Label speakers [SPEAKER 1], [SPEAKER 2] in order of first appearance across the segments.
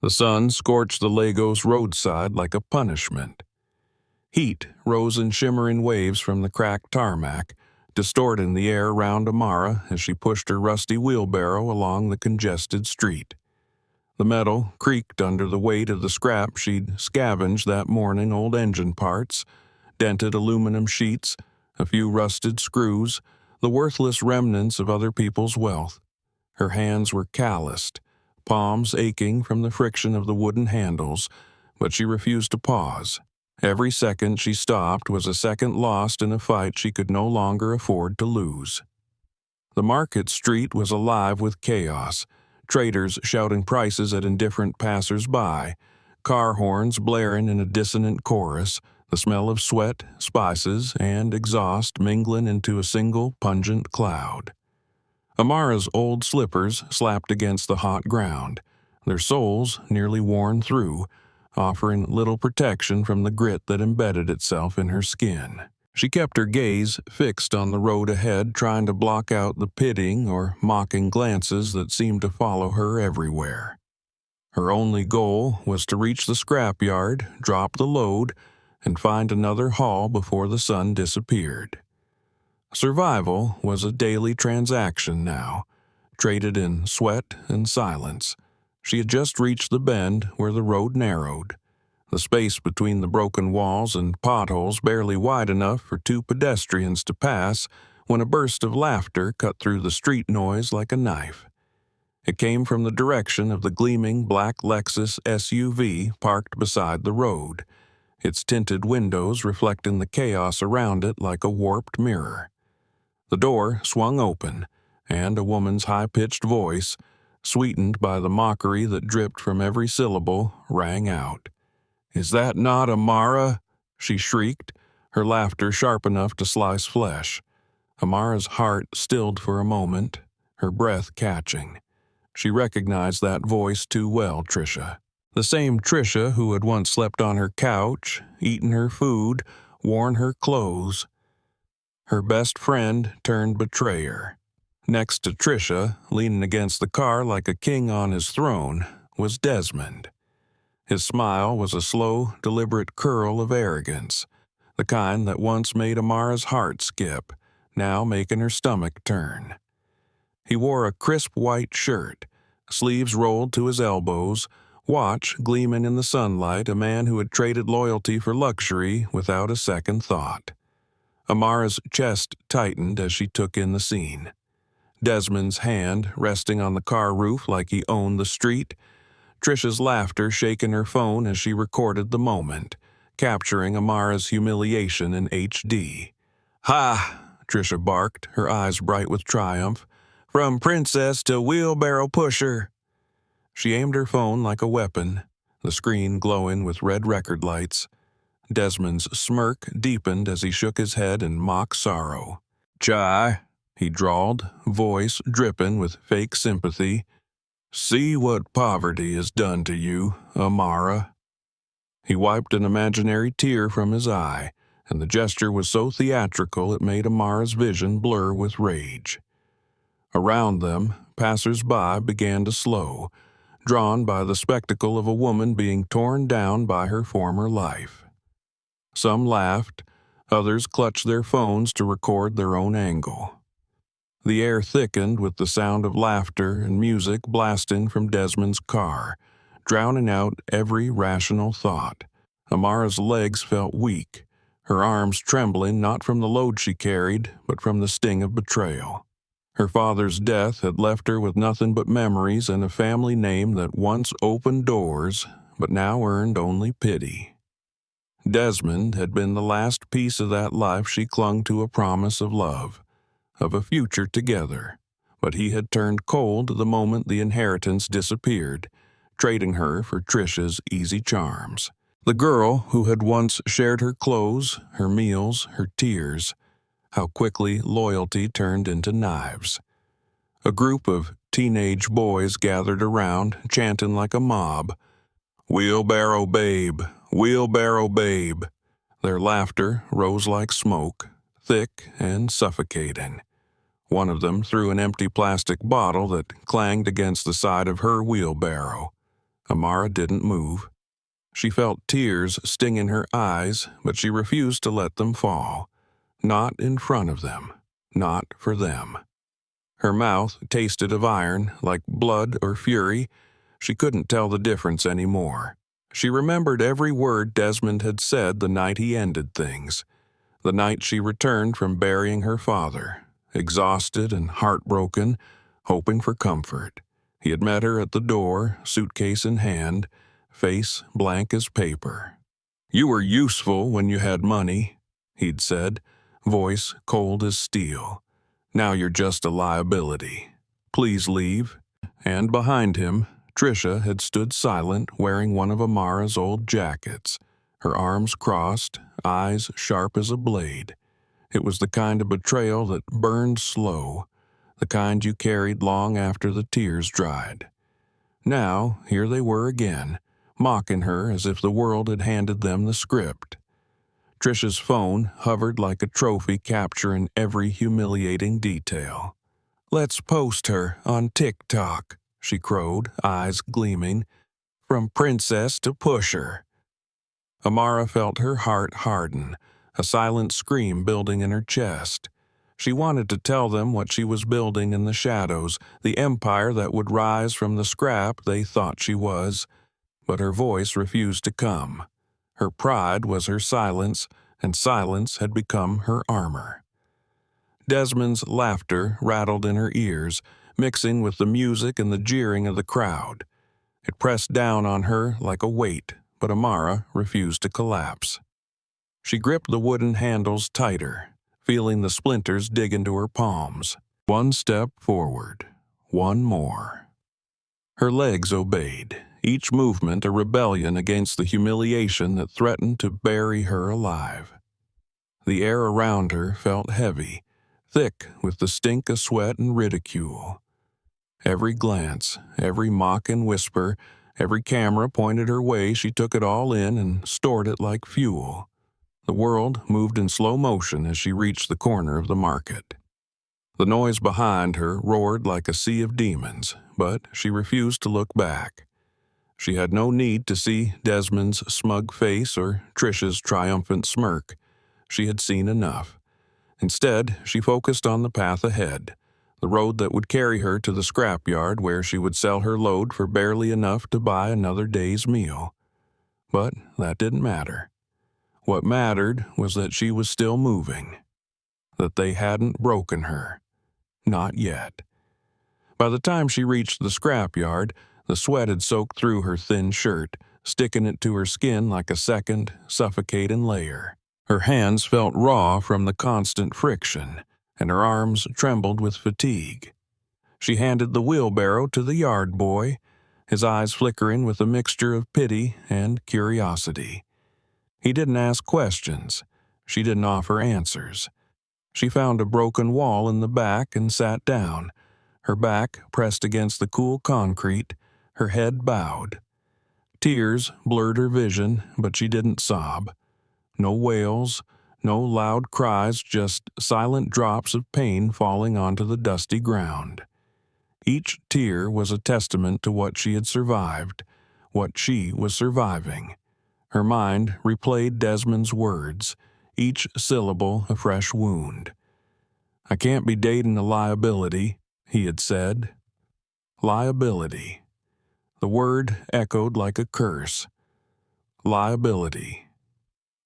[SPEAKER 1] The sun scorched the Lagos roadside like a punishment. Heat rose in shimmering waves from the cracked tarmac, distorting the air round Amara as she pushed her rusty wheelbarrow along the congested street. The metal creaked under the weight of the scrap she'd scavenged that morning: old engine parts, dented aluminum sheets, a few rusted screws, the worthless remnants of other people's wealth. Her hands were calloused, palms aching from the friction of the wooden handles, but she refused to pause. Every second she stopped was a second lost in a fight she could no longer afford to lose. The market street was alive with chaos, traders shouting prices at indifferent passers-by, car horns blaring in a dissonant chorus, the smell of sweat, spices, and exhaust mingling into a single pungent cloud. Amara's old slippers slapped against the hot ground, their soles nearly worn through, offering little protection from the grit that embedded itself in her skin. She kept her gaze fixed on the road ahead, trying to block out the pitying or mocking glances that seemed to follow her everywhere. Her only goal was to reach the scrapyard, drop the load, and find another haul before the sun disappeared. Survival was a daily transaction now, traded in sweat and silence. She had just reached the bend where the road narrowed, the space between the broken walls and potholes barely wide enough for two pedestrians to pass, when a burst of laughter cut through the street noise like a knife. It came from the direction of the gleaming black Lexus SUV parked beside the road, its tinted windows reflecting the chaos around it like a warped mirror. The door swung open, and a woman's high-pitched voice, sweetened by the mockery that dripped from every syllable, rang out. "Is that not Amara?" she shrieked, her laughter sharp enough to slice flesh. Amara's heart stilled for a moment, her breath catching. She recognized that voice too well, Tricia. The same Tricia who had once slept on her couch, eaten her food, worn her clothes. Her best friend turned betrayer. Next to Tricia, leaning against the car like a king on his throne, was Desmond. His smile was a slow, deliberate curl of arrogance, the kind that once made Amara's heart skip, now making her stomach turn. He wore a crisp white shirt, sleeves rolled to his elbows, watch gleaming in the sunlight, a man who had traded loyalty for luxury without a second thought. Amara's chest tightened as she took in the scene. Desmond's hand resting on the car roof like he owned the street, Tricia's laughter shaking her phone as she recorded the moment, capturing Amara's humiliation in HD. "Ha!" Tricia barked, her eyes bright with triumph. "From princess to wheelbarrow pusher." She aimed her phone like a weapon, the screen glowing with red record lights. Desmond's smirk deepened as he shook his head in mock sorrow. "Chai," he drawled, voice dripping with fake sympathy. "See what poverty has done to you, Amara." He wiped an imaginary tear from his eye, and the gesture was so theatrical it made Amara's vision blur with rage. Around them, passers-by began to slow, drawn by the spectacle of a woman being torn down by her former life. Some laughed, others clutched their phones to record their own angle. The air thickened with the sound of laughter and music blasting from Desmond's car, drowning out every rational thought. Amara's legs felt weak, her arms trembling not from the load she carried, but from the sting of betrayal. Her father's death had left her with nothing but memories and a family name that once opened doors, but now earned only pity. Desmond had been the last piece of that life she clung to, a promise of love, of a future together, but he had turned cold the moment the inheritance disappeared, trading her for Tricia's easy charms. The girl who had once shared her clothes, her meals, her tears, how quickly loyalty turned into knives. A group of teenage boys gathered around, chanting like a mob, "Wheelbarrow babe, wheelbarrow babe." Their laughter rose like smoke, thick and suffocating. One of them threw an empty plastic bottle that clanged against the side of her wheelbarrow. Amara didn't move. She felt tears sting in her eyes, but she refused to let them fall. Not in front of them. Not for them. Her mouth tasted of iron, like blood or fury. She couldn't tell the difference anymore. She remembered every word Desmond had said the night he ended things. The night she returned from burying her father, exhausted and heartbroken, hoping for comfort. He had met her at the door, suitcase in hand, face blank as paper. "You were useful when you had money," he'd said, voice cold as steel. "Now you're just a liability. Please leave." And behind him, Tricia had stood silent, wearing one of Amara's old jackets, her arms crossed, eyes sharp as a blade. It was the kind of betrayal that burned slow, the kind you carried long after the tears dried. Now, here they were again, mocking her as if the world had handed them the script. Tricia's phone hovered like a trophy capturing every humiliating detail. "Let's post her on TikTok," she crowed, eyes gleaming. "From princess to pusher." Amara felt her heart harden, a silent scream building in her chest. She wanted to tell them what she was building in the shadows, the empire that would rise from the scrap they thought she was, but her voice refused to come. Her pride was her silence, and silence had become her armor. Desmond's laughter rattled in her ears, mixing with the music and the jeering of the crowd. It pressed down on her like a weight, but Amara refused to collapse. She gripped the wooden handles tighter, feeling the splinters dig into her palms. One step forward, one more. Her legs obeyed, each movement a rebellion against the humiliation that threatened to bury her alive. The air around her felt heavy, thick with the stink of sweat and ridicule. Every glance, every mock and whisper, every camera pointed her way. She took it all in and stored it like fuel. The world moved in slow motion as she reached the corner of the market. The noise behind her roared like a sea of demons, but she refused to look back. She had no need to see Desmond's smug face or Tricia's triumphant smirk. She had seen enough. Instead, she focused on the path ahead, the road that would carry her to the scrapyard where she would sell her load for barely enough to buy another day's meal. But that didn't matter. What mattered was that she was still moving, that they hadn't broken her. Not yet. By the time she reached the scrapyard, the sweat had soaked through her thin shirt, sticking it to her skin like a second, suffocating layer. Her hands felt raw from the constant friction, and her arms trembled with fatigue. She handed the wheelbarrow to the yard boy, his eyes flickering with a mixture of pity and curiosity. He didn't ask questions. She didn't offer answers. She found a broken wall in the back and sat down, her back pressed against the cool concrete, her head bowed. Tears blurred her vision, but she didn't sob. No wails, no loud cries, just silent drops of pain falling onto the dusty ground. Each tear was a testament to what she had survived, what she was surviving. Her mind replayed Desmond's words, each syllable a fresh wound. "I can't be dating a liability," he had said. Liability. The word echoed like a curse. Liability.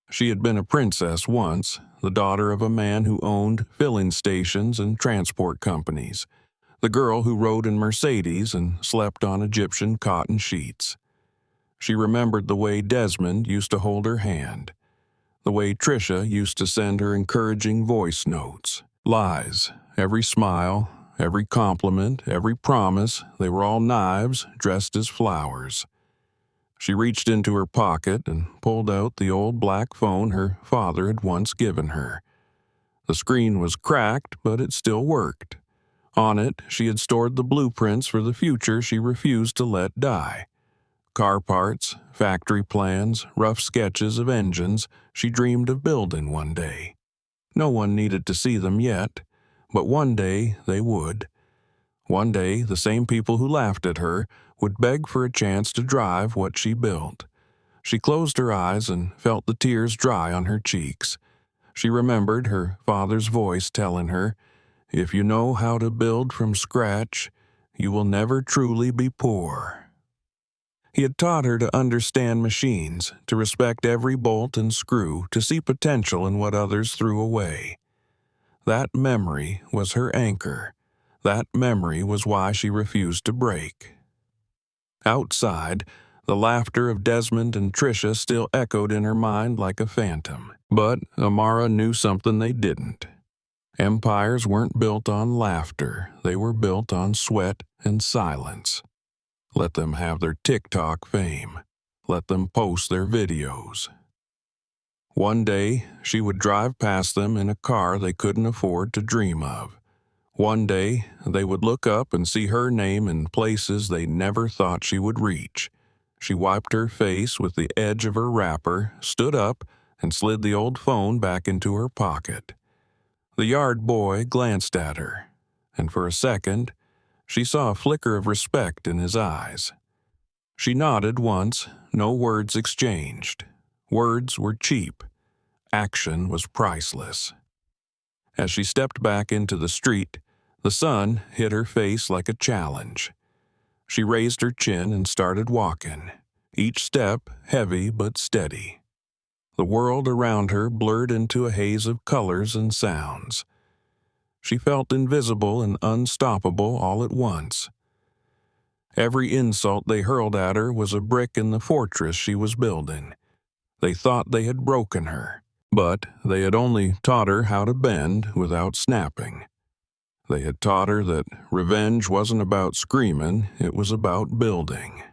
[SPEAKER 1] She had been a princess once, the daughter of a man who owned filling stations and transport companies, the girl who rode in Mercedes and slept on Egyptian cotton sheets. She remembered the way Desmond used to hold her hand, the way Tricia used to send her encouraging voice notes. Lies, every smile, every compliment, every promise, they were all knives dressed as flowers. She reached into her pocket and pulled out the old black phone her father had once given her. The screen was cracked, but it still worked. On it, she had stored the blueprints for the future she refused to let die. Car parts, factory plans, rough sketches of engines she dreamed of building one day. No one needed to see them yet, but one day they would. One day, the same people who laughed at her would beg for a chance to drive what she built. She closed her eyes and felt the tears dry on her cheeks. She remembered her father's voice telling her, "If you know how to build from scratch, you will never truly be poor." He had taught her to understand machines, to respect every bolt and screw, to see potential in what others threw away. That memory was her anchor. That memory was why she refused to break. Outside, the laughter of Desmond and Tricia still echoed in her mind like a phantom. But Amara knew something they didn't. Empires weren't built on laughter. They were built on sweat and silence. Let them have their TikTok fame. Let them post their videos. One day, she would drive past them in a car they couldn't afford to dream of. One day, they would look up and see her name in places they never thought she would reach. She wiped her face with the edge of her wrapper, stood up, and slid the old phone back into her pocket. The yard boy glanced at her, and for a second, she saw a flicker of respect in his eyes. She nodded once, no words exchanged. Words were cheap. Action was priceless. As she stepped back into the street, the sun hit her face like a challenge. She raised her chin and started walking, each step heavy but steady. The world around her blurred into a haze of colors and sounds. She felt invisible and unstoppable all at once. Every insult they hurled at her was a brick in the fortress she was building. They thought they had broken her, but they had only taught her how to bend without snapping. They had taught her that revenge wasn't about screaming, it was about building.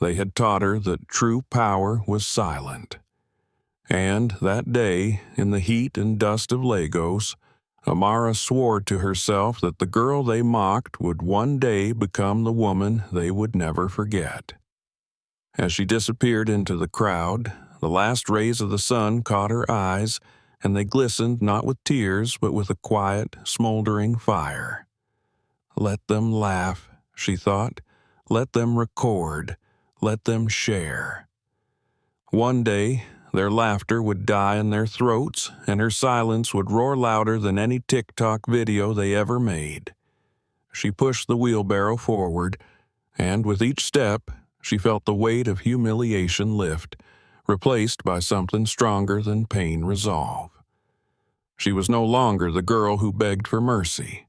[SPEAKER 1] They had taught her that true power was silent. And that day, in the heat and dust of Lagos, Amara swore to herself that the girl they mocked would one day become the woman they would never forget. As she disappeared into the crowd, the last rays of the sun caught her eyes, and they glistened not with tears but with a quiet, smoldering fire. Let them laugh, she thought. Let them record. Let them share. One day, their laughter would die in their throats, and her silence would roar louder than any TikTok video they ever made. She pushed the wheelbarrow forward, and with each step, she felt the weight of humiliation lift, replaced by something stronger than pain resolve. She was no longer the girl who begged for mercy.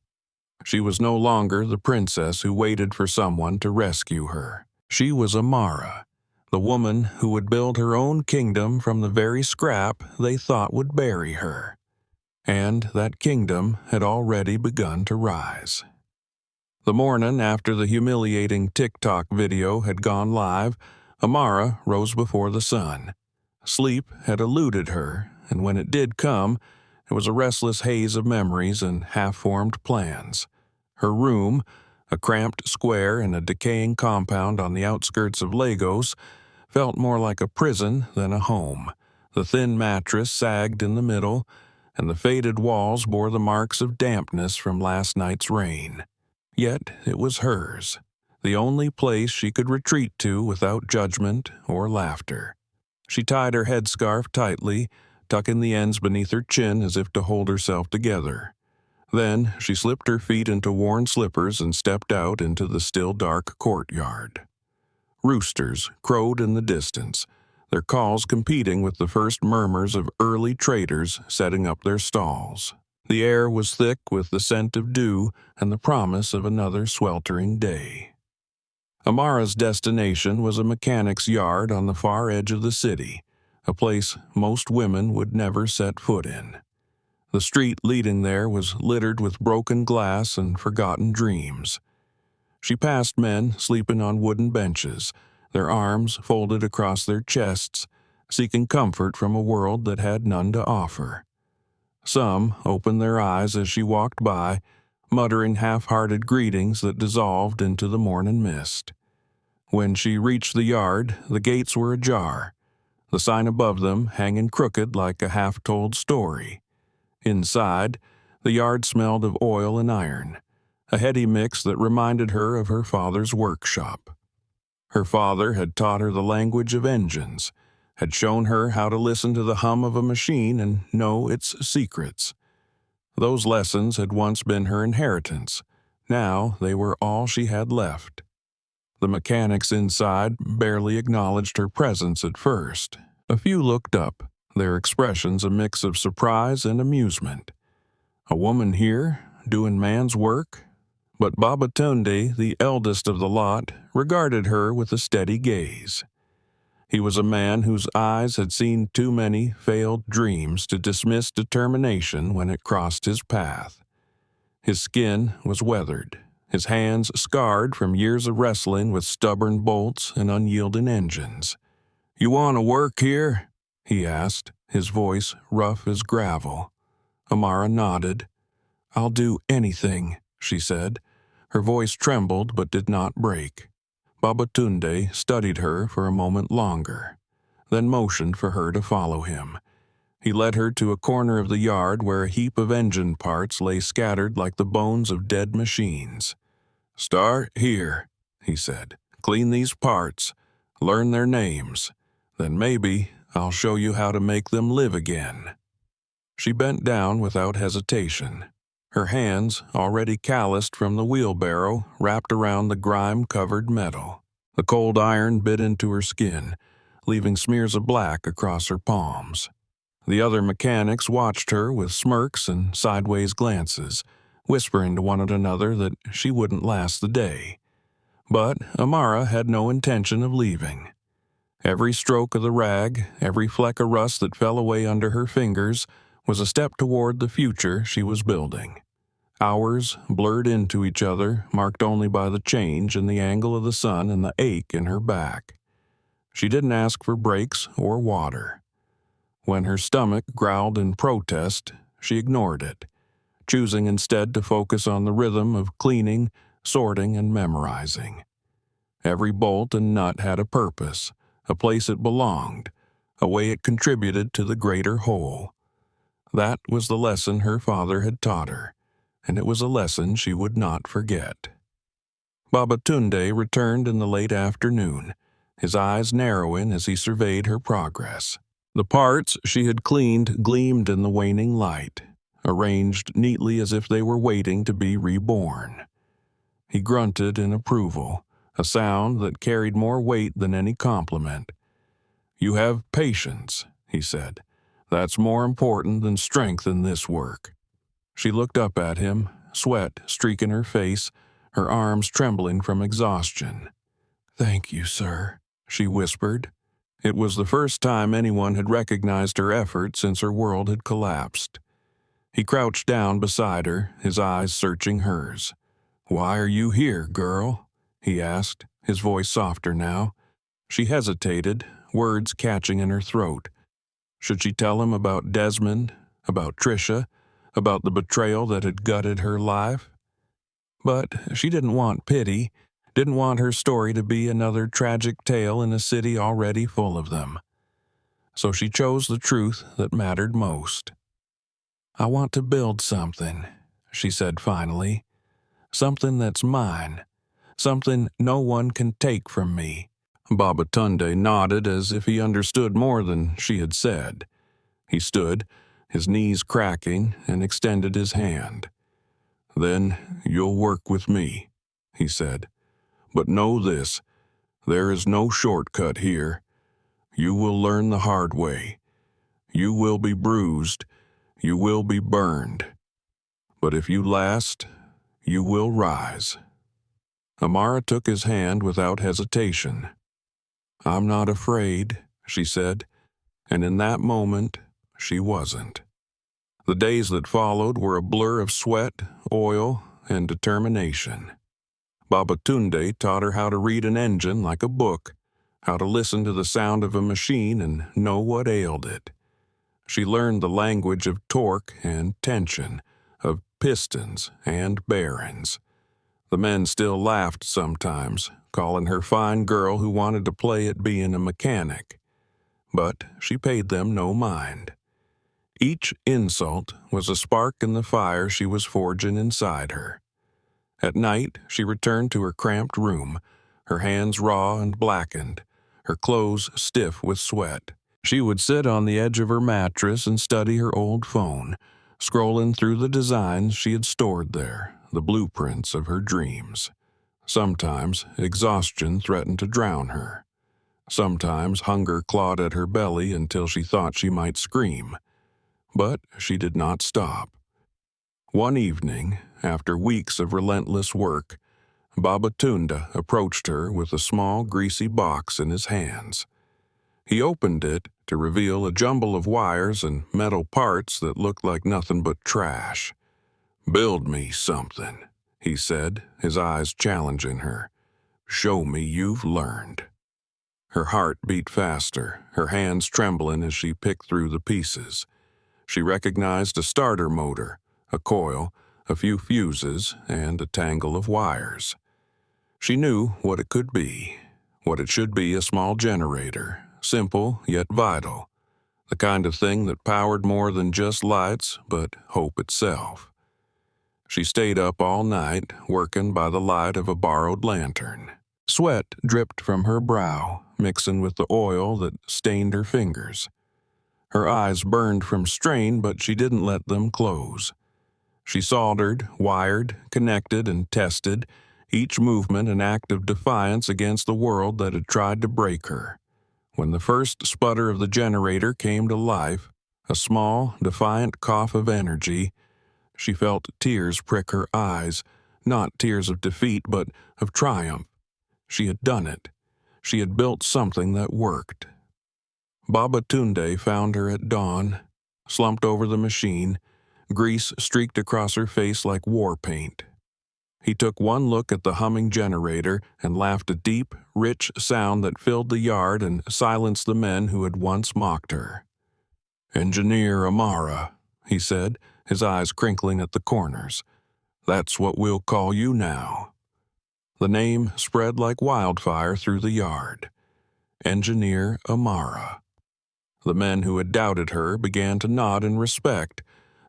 [SPEAKER 1] She was no longer the princess who waited for someone to rescue her. She was Amara, the woman who would build her own kingdom from the very scrap they thought would bury her. And that kingdom had already begun to rise. The morning after the humiliating TikTok video had gone live, Amara rose before the sun. Sleep had eluded her, and when it did come, it was a restless haze of memories and half-formed plans. Her room, a cramped square in a decaying compound on the outskirts of Lagos, felt more like a prison than a home. The thin mattress sagged in the middle, and the faded walls bore the marks of dampness from last night's rain. Yet it was hers, the only place she could retreat to without judgment or laughter. She tied her headscarf tightly, tucking the ends beneath her chin as if to hold herself together. Then she slipped her feet into worn slippers and stepped out into the still dark courtyard. Roosters crowed in the distance, their calls competing with the first murmurs of early traders setting up their stalls. The air was thick with the scent of dew and the promise of another sweltering day. Amara's destination was a mechanic's yard on the far edge of the city, a place most women would never set foot in. The street leading there was littered with broken glass and forgotten dreams. She passed men sleeping on wooden benches, their arms folded across their chests, seeking comfort from a world that had none to offer. Some opened their eyes as she walked by, muttering half-hearted greetings that dissolved into the morning mist. When she reached the yard, the gates were ajar, the sign above them hanging crooked like a half-told story. Inside, the yard smelled of oil and iron, a heady mix that reminded her of her father's workshop. Her father had taught her the language of engines, had shown her how to listen to the hum of a machine and know its secrets. Those lessons had once been her inheritance. Now they were all she had left. The mechanics inside barely acknowledged her presence at first. A few looked up, their expressions a mix of surprise and amusement. A woman here, doing man's work? But Babatunde, the eldest of the lot, regarded her with a steady gaze. He was a man whose eyes had seen too many failed dreams to dismiss determination when it crossed his path. His skin was weathered, his hands scarred from years of wrestling with stubborn bolts and unyielding engines. "You want to work here?" he asked, his voice rough as gravel. Amara nodded. "I'll do anything," she said. Her voice trembled but did not break. Babatunde studied her for a moment longer, then motioned for her to follow him. He led her to a corner of the yard where a heap of engine parts lay scattered like the bones of dead machines. "Start here," he said. "Clean these parts, learn their names. Then maybe I'll show you how to make them live again." She bent down without hesitation. Her hands, already calloused from the wheelbarrow, wrapped around the grime-covered metal. The cold iron bit into her skin, leaving smears of black across her palms. The other mechanics watched her with smirks and sideways glances, whispering to one another that she wouldn't last the day. But Amara had no intention of leaving. Every stroke of the rag, every fleck of rust that fell away under her fingers, was a step toward the future she was building. Hours blurred into each other, marked only by the change in the angle of the sun and the ache in her back. She didn't ask for breaks or water. When her stomach growled in protest, she ignored it, choosing instead to focus on the rhythm of cleaning, sorting, and memorizing. Every bolt and nut had a purpose, a place it belonged, a way it contributed to the greater whole. That was the lesson her father had taught her, and it was a lesson she would not forget. Babatunde returned in the late afternoon, his eyes narrowing as he surveyed her progress. The parts she had cleaned gleamed in the waning light, arranged neatly as if they were waiting to be reborn. He grunted in approval, a sound that carried more weight than any compliment. "You have patience," he said. "That's more important than strength in this work." She looked up at him, sweat streaking her face, her arms trembling from exhaustion. "Thank you, sir," she whispered. It was the first time anyone had recognized her effort since her world had collapsed. He crouched down beside her, his eyes searching hers. "Why are you here, girl?" he asked, his voice softer now. She hesitated, words catching in her throat. Should she tell him about Desmond, about Tricia, about the betrayal that had gutted her life? But she didn't want pity, didn't want her story to be another tragic tale in a city already full of them. So she chose the truth that mattered most. "I want to build something," she said finally. "Something that's mine. Something no one can take from me." Babatunde nodded as if he understood more than she had said. He stood, his knees cracking, and extended his hand. "Then you'll work with me," he said. "But know this, there is no shortcut here. You will learn the hard way. You will be bruised. You will be burned. But if you last, you will rise." Amara took his hand without hesitation. "I'm not afraid," she said, and in that moment, she wasn't. The days that followed were a blur of sweat, oil, and determination. Babatunde taught her how to read an engine like a book, how to listen to the sound of a machine and know what ailed it. She learned the language of torque and tension, of pistons and bearings. The men still laughed sometimes, calling her fine girl who wanted to play at being a mechanic. But she paid them no mind. Each insult was a spark in the fire she was forging inside her. At night, she returned to her cramped room, her hands raw and blackened, her clothes stiff with sweat. She would sit on the edge of her mattress and study her old phone, scrolling through the designs she had stored there, the blueprints of her dreams. Sometimes exhaustion threatened to drown her. Sometimes hunger clawed at her belly until she thought she might scream. But she did not stop. One evening, after weeks of relentless work, Babatunda approached her with a small, greasy box in his hands. He opened it to reveal a jumble of wires and metal parts that looked like nothing but trash. "Build me something," he said, his eyes challenging her. "Show me you've learned." Her heart beat faster, her hands trembling as she picked through the pieces. She recognized a starter motor, a coil, a few fuses, and a tangle of wires. She knew what it could be, what it should be: a small generator, simple yet vital, the kind of thing that powered more than just lights, but hope itself. She stayed up all night, working by the light of a borrowed lantern. Sweat dripped from her brow, mixing with the oil that stained her fingers. Her eyes burned from strain, but she didn't let them close. She soldered, wired, connected, and tested, each movement an act of defiance against the world that had tried to break her. When the first sputter of the generator came to life, a small, defiant cough of energy, she felt tears prick her eyes, not tears of defeat, but of triumph. She had done it. She had built something that worked. Babatunde found her at dawn, slumped over the machine, grease streaked across her face like war paint. He took one look at the humming generator and laughed a deep, rich sound that filled the yard and silenced the men who had once mocked her. "Engineer Amara," he said, his eyes crinkling at the corners. "That's what we'll call you now." The name spread like wildfire through the yard. Engineer Amara. The men who had doubted her began to nod in respect,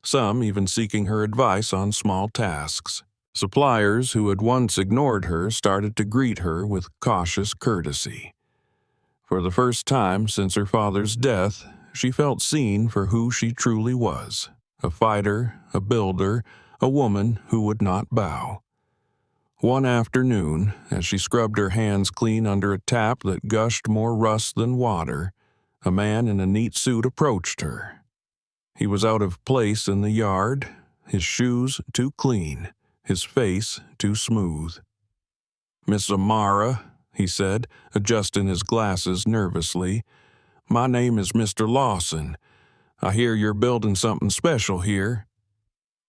[SPEAKER 1] some even seeking her advice on small tasks. Suppliers who had once ignored her started to greet her with cautious courtesy. For the first time since her father's death, she felt seen for who she truly was: a fighter, a builder, a woman who would not bow. One afternoon, as she scrubbed her hands clean under a tap that gushed more rust than water, a man in a neat suit approached her. He was out of place in the yard, his shoes too clean, his face too smooth. "Miss Amara," he said, adjusting his glasses nervously, "my name is Mr. Lawson. I hear you're building something special here."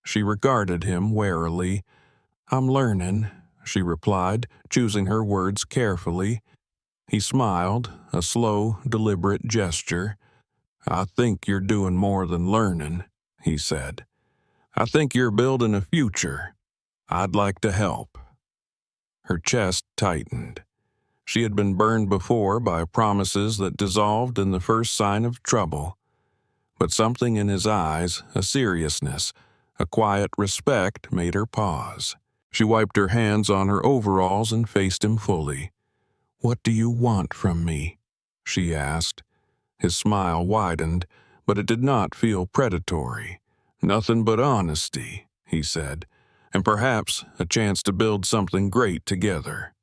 [SPEAKER 1] She regarded him warily. "I'm learning," she replied, choosing her words carefully. He smiled, a slow, deliberate gesture. "I think you're doing more than learning," he said. "I think you're building a future. I'd like to help." Her chest tightened. She had been burned before by promises that dissolved in the first sign of trouble. But something in his eyes, a seriousness, a quiet respect, made her pause. She wiped her hands on her overalls and faced him fully. "What do you want from me?" she asked. His smile widened, but it did not feel predatory. "Nothing but honesty," he said, "and perhaps a chance to build something great together."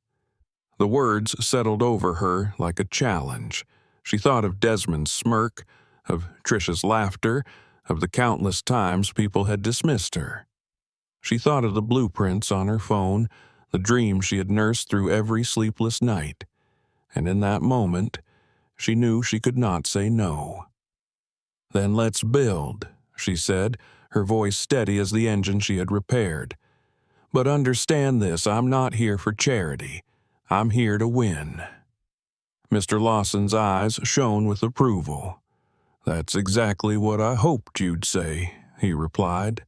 [SPEAKER 1] The words settled over her like a challenge. She thought of Desmond's smirk, of Tricia's laughter, of the countless times people had dismissed her. She thought of the blueprints on her phone, the dreams she had nursed through every sleepless night, and in that moment, she knew she could not say no. "Then let's build," she said, her voice steady as the engine she had repaired. "But understand this, I'm not here for charity. I'm here to win." Mr. Lawson's eyes shone with approval. "That's exactly what I hoped you'd say," he replied.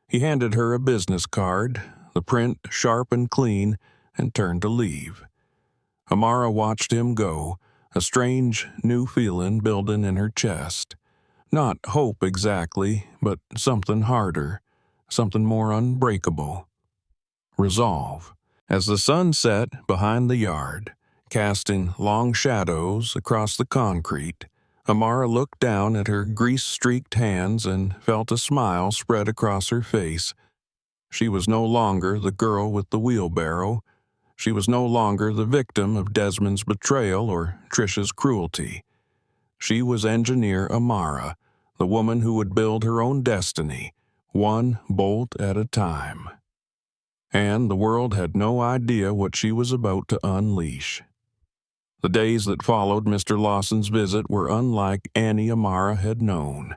[SPEAKER 1] He handed her a business card, the print sharp and clean, and turned to leave. Amara watched him go, a strange, new feeling building in her chest. Not hope exactly, but something harder, something more unbreakable. Resolve. As the sun set behind the yard, casting long shadows across the concrete, Amara looked down at her grease-streaked hands and felt a smile spread across her face. She was no longer the girl with the wheelbarrow. She was no longer the victim of Desmond's betrayal or Trisha's cruelty. She was Engineer Amara, the woman who would build her own destiny, one bolt at a time. And the world had no idea what she was about to unleash. The days that followed Mr. Lawson's visit were unlike any Amara had known.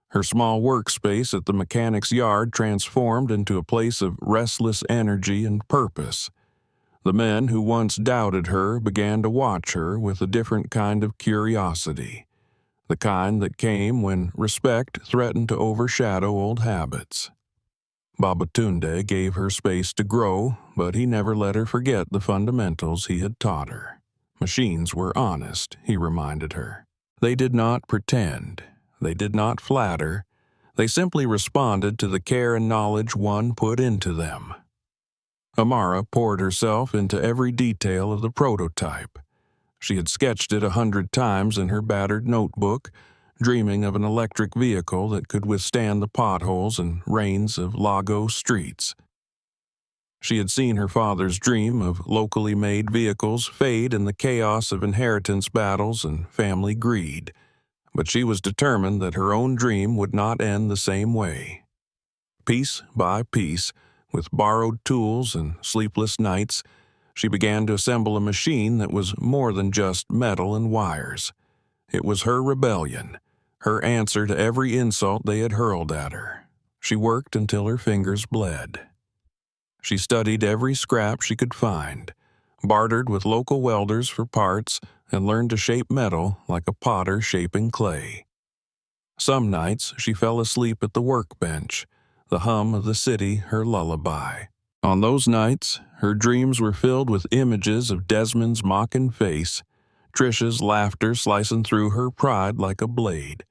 [SPEAKER 1] Her small workspace at the mechanic's yard transformed into a place of restless energy and purpose. The men who once doubted her began to watch her with a different kind of curiosity, the kind that came when respect threatened to overshadow old habits. Babatunde gave her space to grow, but he never let her forget the fundamentals he had taught her. Machines were honest, he reminded her. They did not pretend. They did not flatter. They simply responded to the care and knowledge one put into them. Amara poured herself into every detail of the prototype. She had sketched it 100 times in her battered notebook, dreaming of an electric vehicle that could withstand the potholes and rains of Lagos streets. She had seen her father's dream of locally made vehicles fade in the chaos of inheritance battles and family greed, but she was determined that her own dream would not end the same way. Piece by piece, with borrowed tools and sleepless nights, she began to assemble a machine that was more than just metal and wires. It was her rebellion, her answer to every insult they had hurled at her. She worked until her fingers bled. She studied every scrap she could find, bartered with local welders for parts, and learned to shape metal like a potter shaping clay. Some nights she fell asleep at the workbench, the hum of the city her lullaby. On those nights, her dreams were filled with images of Desmond's mocking face, Trisha's laughter slicing through her pride like a blade.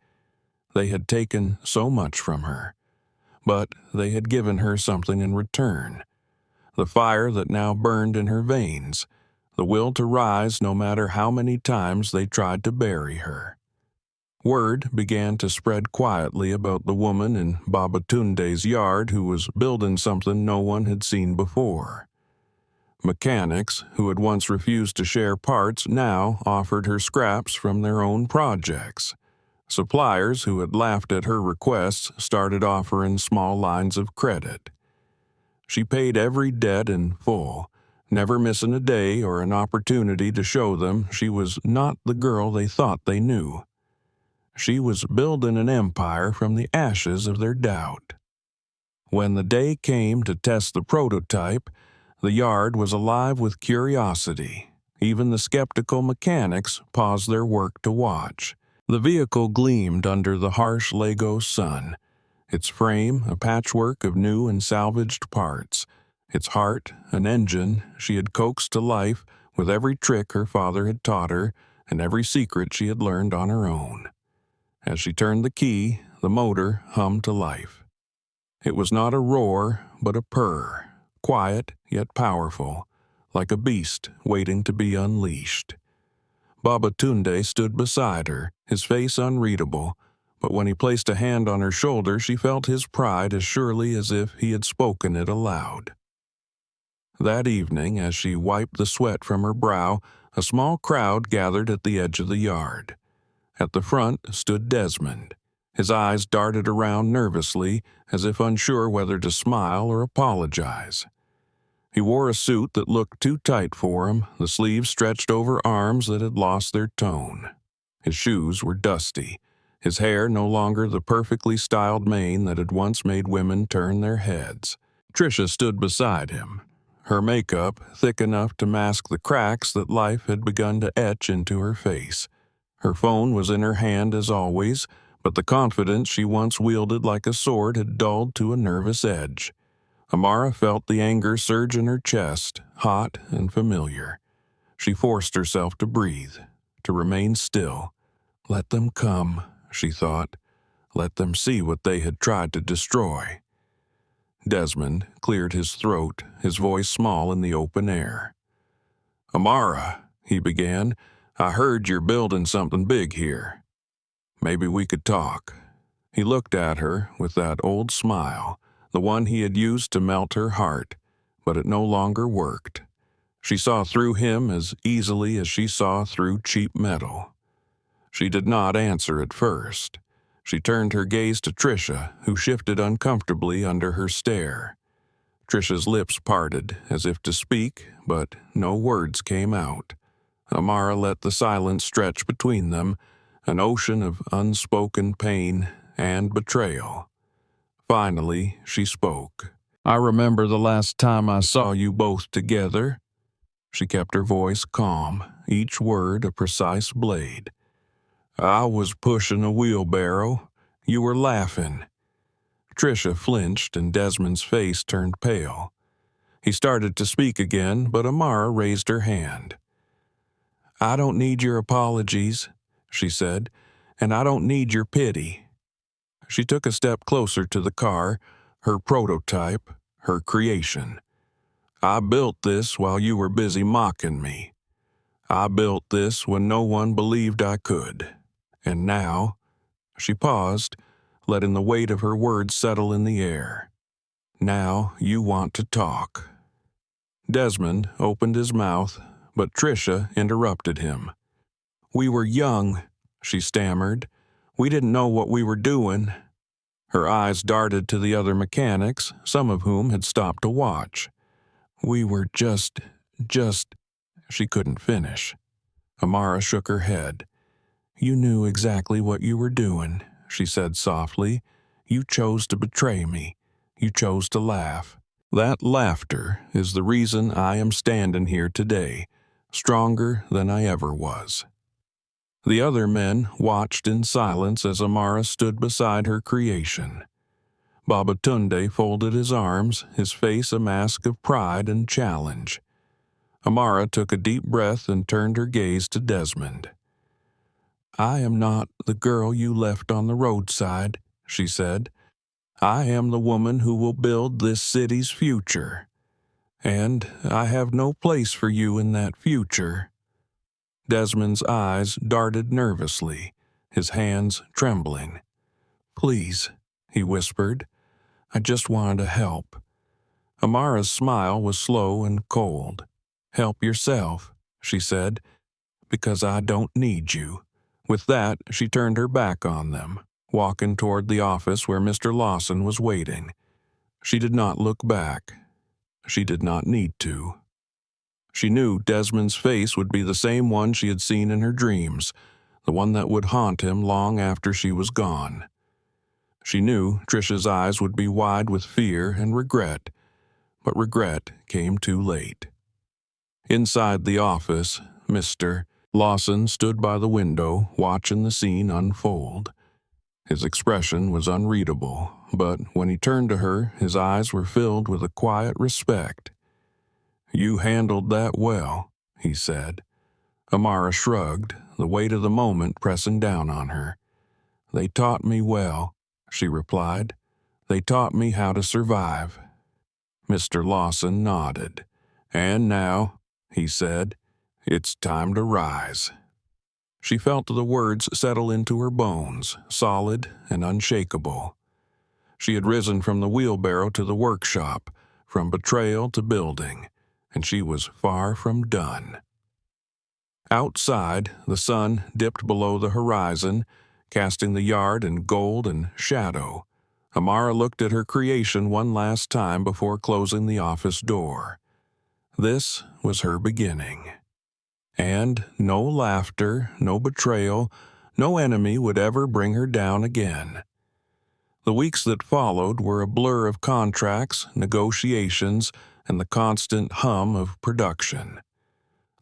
[SPEAKER 1] They had taken so much from her, but they had given her something in return. The fire that now burned in her veins, the will to rise no matter how many times they tried to bury her. Word began to spread quietly about the woman in Babatunde's yard who was building something no one had seen before. Mechanics who had once refused to share parts now offered her scraps from their own projects. Suppliers who had laughed at her requests started offering small lines of credit. She paid every debt in full, never missing a day or an opportunity to show them she was not the girl they thought they knew. She was building an empire from the ashes of their doubt. When the day came to test the prototype, the yard was alive with curiosity. Even the skeptical mechanics paused their work to watch. The vehicle gleamed under the harsh Lagos sun, its frame a patchwork of new and salvaged parts, its heart an engine she had coaxed to life with every trick her father had taught her and every secret she had learned on her own. As she turned the key, the motor hummed to life. It was not a roar, but a purr, quiet yet powerful, like a beast waiting to be unleashed. Babatunde stood beside her, his face unreadable, but when he placed a hand on her shoulder, she felt his pride as surely as if he had spoken it aloud. That evening, as she wiped the sweat from her brow, a small crowd gathered at the edge of the yard. At the front stood Desmond. His eyes darted around nervously, as if unsure whether to smile or apologize. He wore a suit that looked too tight for him, the sleeves stretched over arms that had lost their tone. His shoes were dusty, his hair no longer the perfectly styled mane that had once made women turn their heads. Trisha stood beside him, her makeup thick enough to mask the cracks that life had begun to etch into her face. Her phone was in her hand as always, but the confidence she once wielded like a sword had dulled to a nervous edge. Amara felt the anger surge in her chest, hot and familiar. She forced herself to breathe, to remain still. Let them come, she thought. Let them see what they had tried to destroy. Desmond cleared his throat, his voice small in the open air. "Amara," he began, "I heard you're building something big here. Maybe we could talk." He looked at her with that old smile, the one he had used to melt her heart, but it no longer worked. She saw through him as easily as she saw through cheap metal. She did not answer at first. She turned her gaze to Tricia, who shifted uncomfortably under her stare. Tricia's lips parted, as if to speak, but no words came out. Amara let the silence stretch between them, an ocean of unspoken pain and betrayal. Finally, she spoke. "I remember the last time I saw you both together." She kept her voice calm, each word a precise blade. "I was pushing a wheelbarrow. You were laughing." Tricia flinched and Desmond's face turned pale. He started to speak again, but Amara raised her hand. "I don't need your apologies," she said, "and I don't need your pity." She took a step closer to the car, her prototype, her creation. "I built this while you were busy mocking me. I built this when no one believed I could. And now," she paused, letting the weight of her words settle in the air, "now you want to talk." Desmond opened his mouth, but Tricia interrupted him. "We were young," she stammered. "We didn't know what we were doing." Her eyes darted to the other mechanics, some of whom had stopped to watch. "We were just, she couldn't finish. Amara shook her head. "You knew exactly what you were doing," she said softly. "You chose to betray me. You chose to laugh. That laughter is the reason I am standing here today, stronger than I ever was." The other men watched in silence as Amara stood beside her creation. Babatunde folded his arms, his face a mask of pride and challenge. Amara took a deep breath and turned her gaze to Desmond. "I am not the girl you left on the roadside," she said. "I am the woman who will build this city's future. And I have no place for you in that future." Desmond's eyes darted nervously, his hands trembling. "Please," he whispered. "I just wanted to help." Amara's smile was slow and cold. "Help yourself," she said, "because I don't need you." With that, she turned her back on them, walking toward the office where Mr. Lawson was waiting. She did not look back. She did not need to. She knew Desmond's face would be the same one she had seen in her dreams, the one that would haunt him long after she was gone. She knew Tricia's eyes would be wide with fear and regret, but regret came too late. Inside the office, Mr. Lawson stood by the window, watching the scene unfold. His expression was unreadable, but when he turned to her, his eyes were filled with a quiet respect. "You handled that well," he said. Amara shrugged, the weight of the moment pressing down on her. "They taught me well," she replied. "They taught me how to survive." Mr. Lawson nodded. "And now," he said, "it's time to rise." She felt the words settle into her bones, solid and unshakable. She had risen from the wheelbarrow to the workshop, from betrayal to building, and she was far from done. Outside, the sun dipped below the horizon, casting the yard in gold and shadow. Amara looked at her creation one last time before closing the office door. This was her beginning. And no laughter, no betrayal, no enemy would ever bring her down again. The weeks that followed were a blur of contracts, negotiations, and the constant hum of production.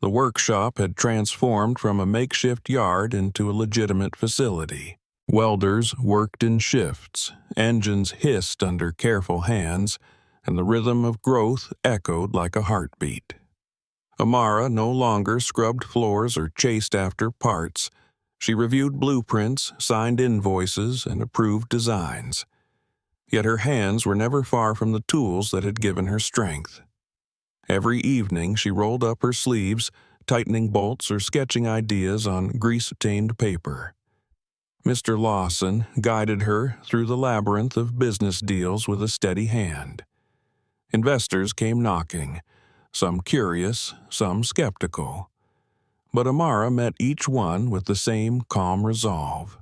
[SPEAKER 1] The workshop had transformed from a makeshift yard into a legitimate facility. Welders worked in shifts, engines hissed under careful hands, and the rhythm of growth echoed like a heartbeat. Amara no longer scrubbed floors or chased after parts. She reviewed blueprints, signed invoices, and approved designs. Yet her hands were never far from the tools that had given her strength. Every evening she rolled up her sleeves, tightening bolts or sketching ideas on grease-stained paper. Mr. Lawson guided her through the labyrinth of business deals with a steady hand. Investors came knocking, some curious, some skeptical. But Amara met each one with the same calm resolve.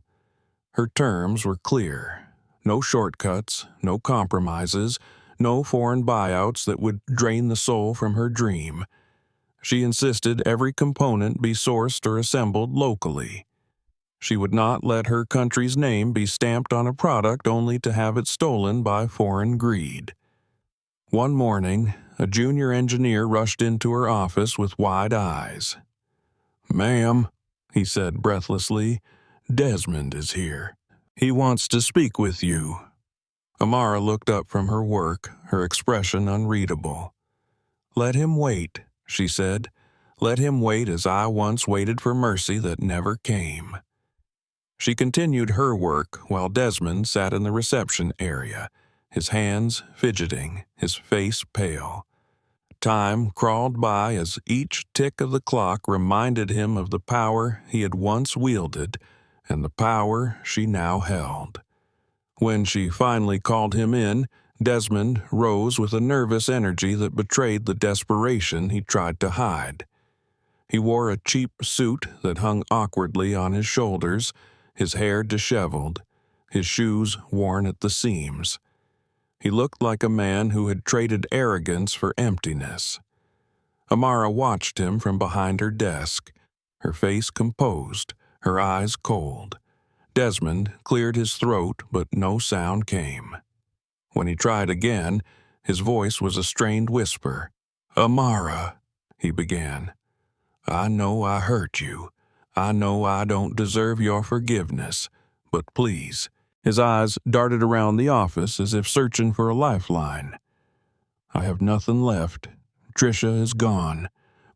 [SPEAKER 1] Her terms were clear. No shortcuts, no compromises, no foreign buyouts that would drain the soul from her dream. She insisted every component be sourced or assembled locally. She would not let her country's name be stamped on a product only to have it stolen by foreign greed. One morning, a junior engineer rushed into her office with wide eyes. "Ma'am," he said breathlessly, "Desmond is here. He wants to speak with you." Amara looked up from her work, her expression unreadable. "Let him wait," she said. "Let him wait as I once waited for mercy that never came." She continued her work while Desmond sat in the reception area, his hands fidgeting, his face pale. Time crawled by as each tick of the clock reminded him of the power he had once wielded and the power she now held. When she finally called him in, Desmond rose with a nervous energy that betrayed the desperation he tried to hide. He wore a cheap suit that hung awkwardly on his shoulders, his hair disheveled, his shoes worn at the seams. He looked like a man who had traded arrogance for emptiness. Amara watched him from behind her desk, her face composed, her eyes cold. Desmond cleared his throat, but no sound came. When he tried again, his voice was a strained whisper. "Amara," he began, "I know I hurt you. I know I don't deserve your forgiveness, but please." His eyes darted around the office as if searching for a lifeline. "I have nothing left. Tricia is gone.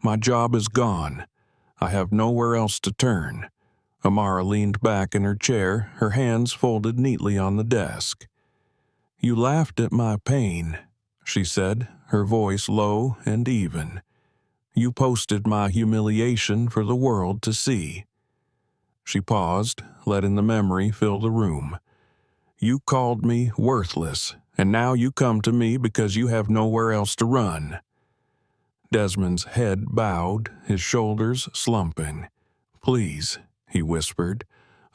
[SPEAKER 1] My job is gone. I have nowhere else to turn." Amara leaned back in her chair, her hands folded neatly on the desk. "You laughed at my pain," she said, her voice low and even. "You posted my humiliation for the world to see." She paused, letting the memory fill the room. "You called me worthless, and now you come to me because you have nowhere else to run." Desmond's head bowed, his shoulders slumping. "Please," he whispered,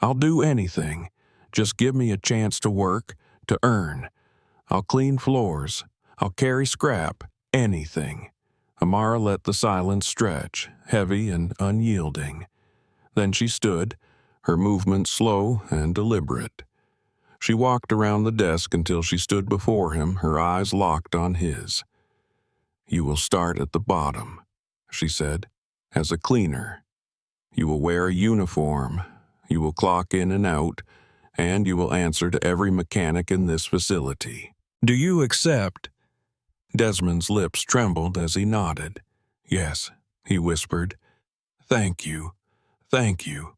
[SPEAKER 1] "I'll do anything. Just give me a chance to work, to earn. I'll clean floors. I'll carry scrap. Anything." Amara let the silence stretch, heavy and unyielding. Then she stood, her movement slow and deliberate. She walked around the desk until she stood before him, her eyes locked on his. "You will start at the bottom," she said, "as a cleaner. You will wear a uniform. You will clock in and out, and you will answer to every mechanic in this facility. Do you accept?" Desmond's lips trembled as he nodded. "Yes," he whispered. "Thank you. Thank you."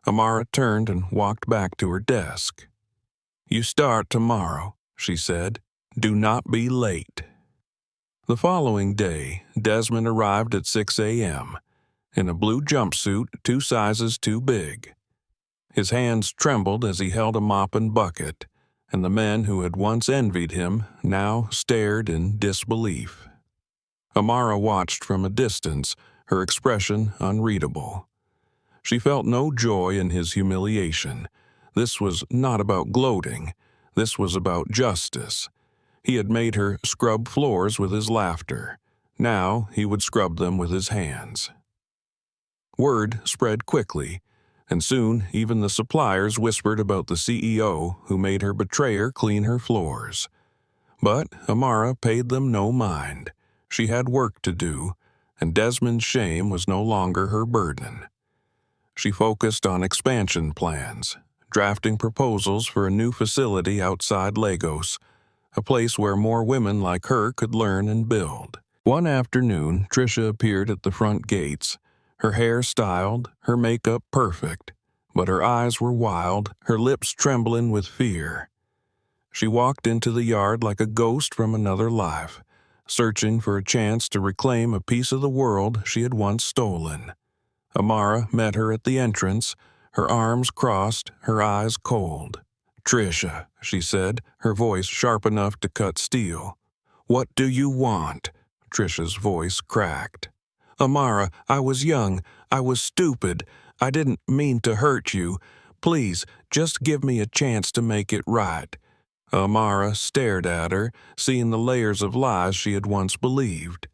[SPEAKER 1] Amara turned and walked back to her desk. "You start tomorrow," she said. "Do not be late." The following day, Desmond arrived at 6 a.m. in a blue jumpsuit 2 sizes too big. His hands trembled as he held a mop and bucket, and the men who had once envied him now stared in disbelief. Amara watched from a distance, her expression unreadable. She felt no joy in his humiliation. This was not about gloating. This was about justice. He had made her scrub floors with his laughter. Now he would scrub them with his hands. Word spread quickly, and soon even the suppliers whispered about the CEO who made her betrayer clean her floors. But Amara paid them no mind. She had work to do, and Desmond's shame was no longer her burden. She focused on expansion plans, drafting proposals for a new facility outside Lagos, a place where more women like her could learn and build. One afternoon, Tricia appeared at the front gates, her hair styled, her makeup perfect, but her eyes were wild, her lips trembling with fear. She walked into the yard like a ghost from another life, searching for a chance to reclaim a piece of the world she had once stolen. Amara met her at the entrance, her arms crossed, her eyes cold. "Tricia," she said, her voice sharp enough to cut steel. "What do you want?" Tricia's voice cracked. "Amara, I was young. I was stupid. I didn't mean to hurt you. Please, just give me a chance to make it right." Amara stared at her, seeing the layers of lies she had once believed.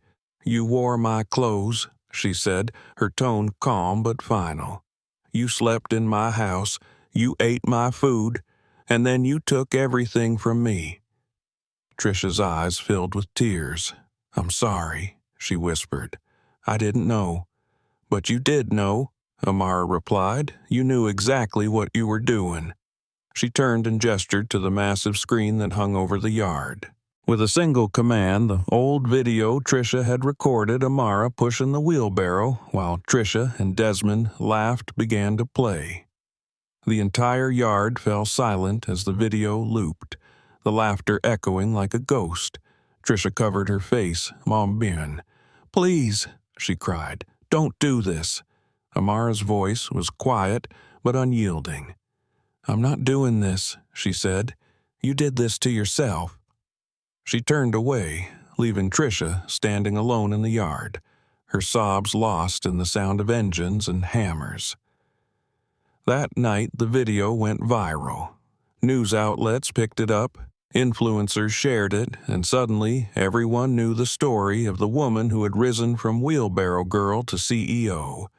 [SPEAKER 1] "You wore my clothes," she said, her tone calm but final. "You slept in my house. You ate my food. And then you took everything from me." Tricia's eyes filled with tears. "I'm sorry," she whispered. "I didn't know." "But you did know," Amara replied. "You knew exactly what you were doing." She turned and gestured to the massive screen that hung over the yard. With a single command, the old video Tricia had recorded Amara pushing the wheelbarrow while Tricia and Desmond laughed began to play. The entire yard fell silent as the video looped, the laughter echoing like a ghost. Tricia covered her face. "Mom bien." "Please," she cried, "don't do this." Amara's voice was quiet but unyielding. "I'm not doing this," she said. "You did this to yourself." She turned away, leaving Tricia standing alone in the yard, her sobs lost in the sound of engines and hammers. That night, the video went viral. News outlets picked it up, influencers shared it, and suddenly everyone knew the story of the woman who had risen from wheelbarrow girl to CEO.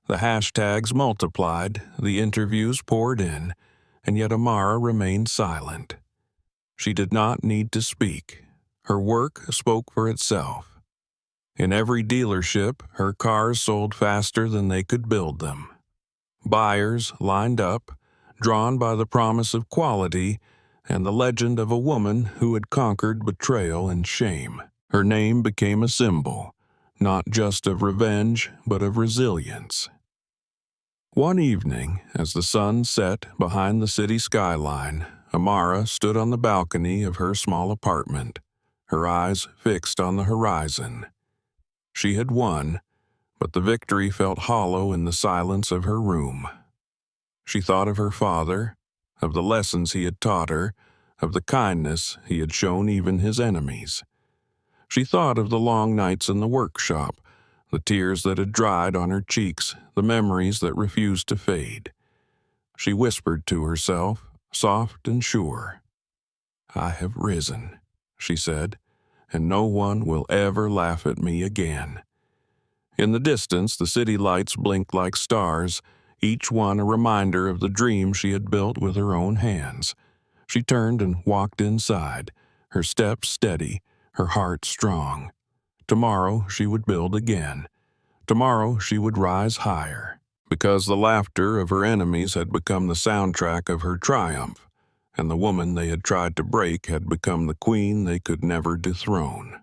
[SPEAKER 1] The hashtags multiplied, the interviews poured in, and yet Amara remained silent. She did not need to speak. Her work spoke for itself. In every dealership, her cars sold faster than they could build them. Buyers lined up, drawn by the promise of quality and the legend of a woman who had conquered betrayal and shame. Her name became a symbol, not just of revenge, but of resilience. One evening, as the sun set behind the city skyline, Amara stood on the balcony of her small apartment, her eyes fixed on the horizon. She had won, but the victory felt hollow in the silence of her room. She thought of her father, of the lessons he had taught her, of the kindness he had shown even his enemies. She thought of the long nights in the workshop, the tears that had dried on her cheeks, the memories that refused to fade. She whispered to herself, soft and sure, "I have risen," she said, "and no one will ever laugh at me again." In the distance, the city lights blinked like stars, each one a reminder of the dream she had built with her own hands. She turned and walked inside, her steps steady, her heart strong. Tomorrow she would build again. Tomorrow she would rise higher, because the laughter of her enemies had become the soundtrack of her triumph, and the woman they had tried to break had become the queen they could never dethrone.